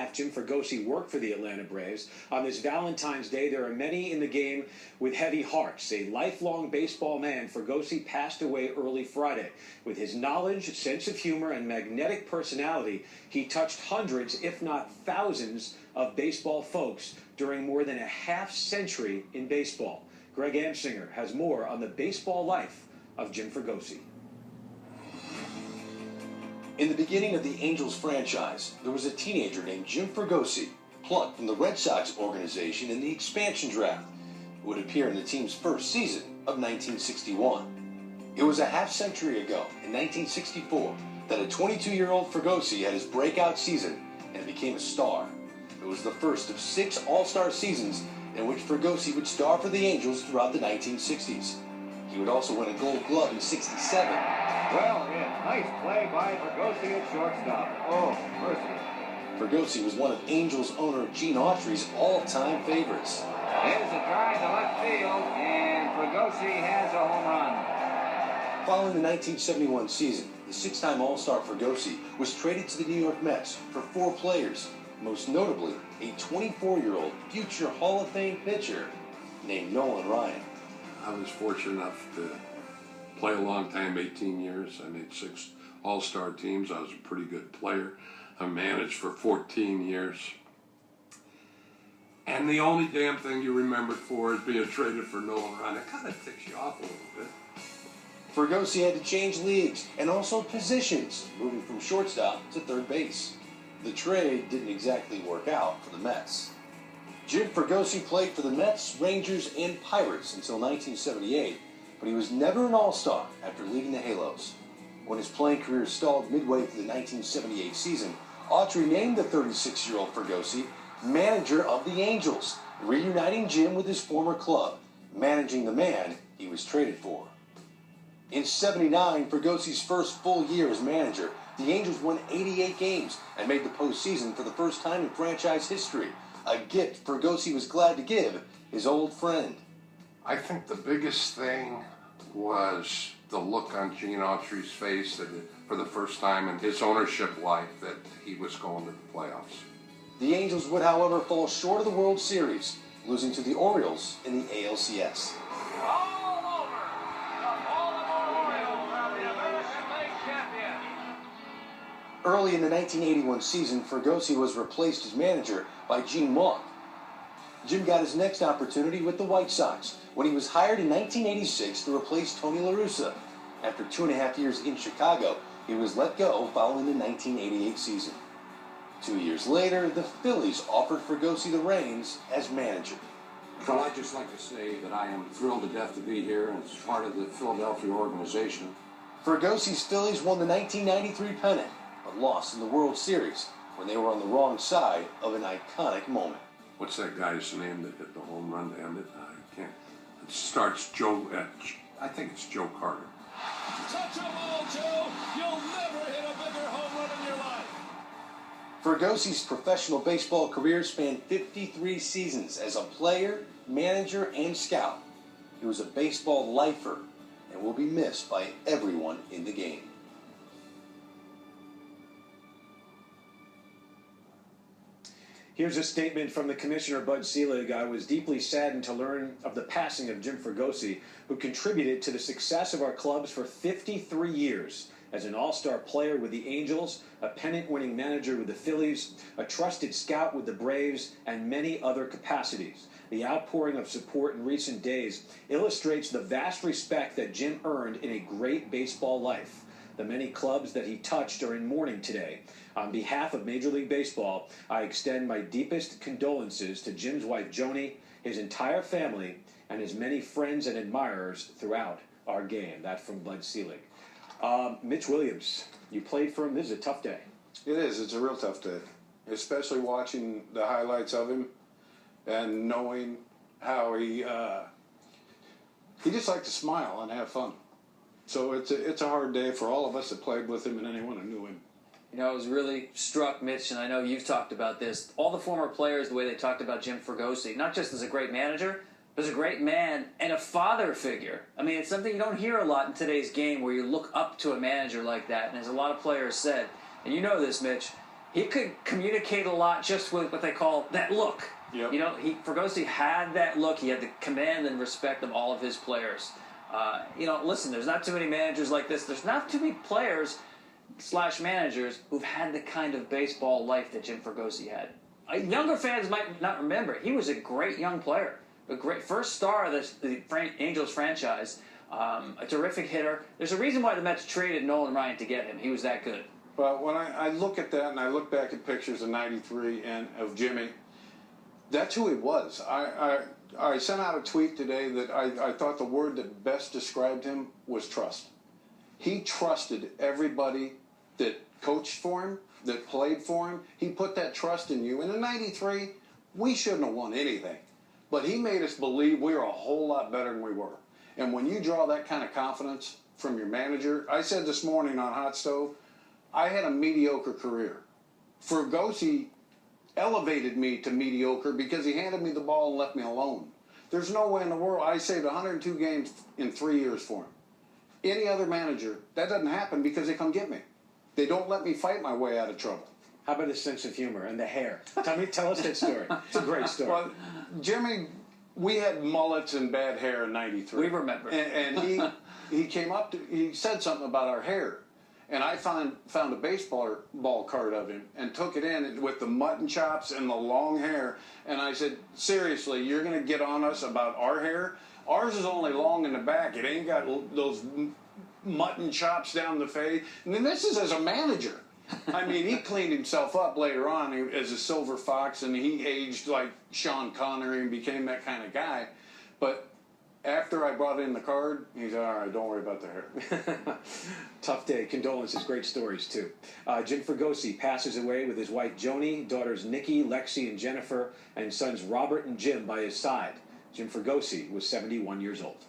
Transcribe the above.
half, Jim Fregosi worked for the Atlanta Braves. On this Valentine's Day, there are many in the game with heavy hearts. A lifelong baseball man, Fregosi passed away early Friday. With his knowledge, sense of humor, and magnetic personality, he touched hundreds, if not thousands, of baseball folks during more than a half-century in baseball. Greg Amsinger has more on the baseball life of Jim Fregosi. In the beginning of the Angels franchise, there was a teenager named Jim Fregosi, plucked from the Red Sox organization in the expansion draft, who would appear in the team's first season of 1961. It was a half-century ago, in 1964, that a 22-year-old Fregosi had his breakout season and became a star. It was the first of 6 All-Star seasons in which Fregosi would star for the Angels throughout the 1960s. He would also win a Gold Glove in '67. Well hit. Nice play by Fregosi at shortstop. Oh, mercy. Fregosi was one of Angels owner Gene Autry's all-time favorites. There's a drive to left field, and Fregosi has a home run. Following the 1971 season, the 6-time All-Star Fregosi was traded to the New York Mets for 4 players, most notably a 24-year-old future Hall of Fame pitcher named Nolan Ryan. I was fortunate enough to play a long time, 18 years. I made 6 all-star teams. I was a pretty good player. I managed for 14 years. And the only damn thing you remembered for is being traded for Nolan Ryan. It kind of ticks you off a little bit. Fregosi had to change leagues and also positions, moving from shortstop to third base. The trade didn't exactly work out for the Mets. Jim Fregosi played for the Mets, Rangers, and Pirates until 1978, but he was never an All-Star after leaving the Halos. When his playing career stalled midway through the 1978 season, Autry named the 36-year-old Fregosi manager of the Angels, reuniting Jim with his former club, managing the man he was traded for. In '79, Fregosi's first full year as manager, the Angels won 88 games and made the postseason for the first time in franchise history, a gift Fregosi was glad to give his old friend. I think the biggest thing was the look on Gene Autry's face that for the first time in his ownership life that he was going to the playoffs. The Angels would, however, fall short of the World Series, losing to the Orioles in the ALCS. All over. The Baltimore Orioles are the American League champion. Early in the 1981 season, Fregosi was replaced as manager by Gene Mauch. Jim got his next opportunity with the White Sox when he was hired in 1986 to replace Tony La Russa. After 2.5 years in Chicago, he was let go following the 1988 season. 2 years later, the Phillies offered Fregosi the reins as manager. Well, I'd just like to say that I am thrilled to death to be here and as part of the Philadelphia organization. Fergosi's Phillies won the 1993 pennant, but lost in the World Series when they were on the wrong side of an iconic moment. What's that guy's name that hit the home run to end it? I can't. It starts Joe. I think it's Joe Carter. Touch a ball, Joe. You'll never hit a bigger home run in your life. Fergosi's professional baseball career spanned 53 seasons as a player, manager, and scout. He was a baseball lifer and will be missed by everyone in the game. Here's a statement from the commissioner, Bud Selig. I was deeply saddened to learn of the passing of Jim Fregosi, who contributed to the success of our clubs for 53 years as an all-star player with the Angels, a pennant-winning manager with the Phillies, a trusted scout with the Braves, and many other capacities. The outpouring of support in recent days illustrates the vast respect that Jim earned in a great baseball life. The many clubs that he touched are in mourning today. On behalf of Major League Baseball, I extend my deepest condolences to Jim's wife, Joni, his entire family, and his many friends and admirers throughout our game. That from Bud Selig. Mitch Williams, you played for him. This is a tough day. It is. It's a real tough day, especially watching the highlights of him and knowing how he just liked to smile and have fun. So it's a hard day for all of us that played with him and anyone who knew him. You know, I was really struck, Mitch, and I know you've talked about this, all the former players, the way they talked about Jim Fregosi, not just as a great manager, but as a great man and a father figure. I mean, it's something you don't hear a lot in today's game where you look up to a manager like that, and as a lot of players said, and you know this, Mitch, he could communicate a lot just with what they call that look. Yep. You know, Fregosi had that look. He had the command and respect of all of his players. You know, listen, there's not too many managers like this. There's not too many players / managers who've had the kind of baseball life that Jim Fregosi had. Younger fans might not remember. He was a great young player, a great first star of the Angels franchise, a terrific hitter. There's a reason why the Mets traded Nolan Ryan to get him. He was that good. But when I look at that and I look back at pictures of '93 and of Jimmy, that's who he was. I sent out a tweet today that I thought the word that best described him was trust. He trusted everybody that coached for him, that played for him. He put that trust in you. And in '93, we shouldn't have won anything. But he made us believe we were a whole lot better than we were. And when you draw that kind of confidence from your manager, I said this morning on Hot Stove, I had a mediocre career. Fregosi elevated me to mediocre because he handed me the ball and left me alone. There's no way in the world. I saved 102 games in 3 years for him. Any other manager, that doesn't happen because they come get me. They don't let me fight my way out of trouble. How about his sense of humor and the hair? Tell us that story. It's a great story. Well, Jimmy, we had mullets and bad hair in '93. We remember. And he came up to, he said something about our hair. And I found a baseball card of him and took it in with the mutton chops and the long hair. And I said, seriously, you're going to get on us about our hair? Ours is only long in the back. It ain't got those mutton chops down the face. And then this is as a manager. I mean, he cleaned himself up later on as a silver fox, and he aged like Sean Connery and became that kind of guy. But after I brought in the card, he said, all right, don't worry about the hair. Tough day. Condolences. Great stories, too. Jim Fregosi passes away with his wife, Joni, daughters Nikki, Lexi, and Jennifer, and sons Robert and Jim by his side. Jim Fregosi was 71 years old.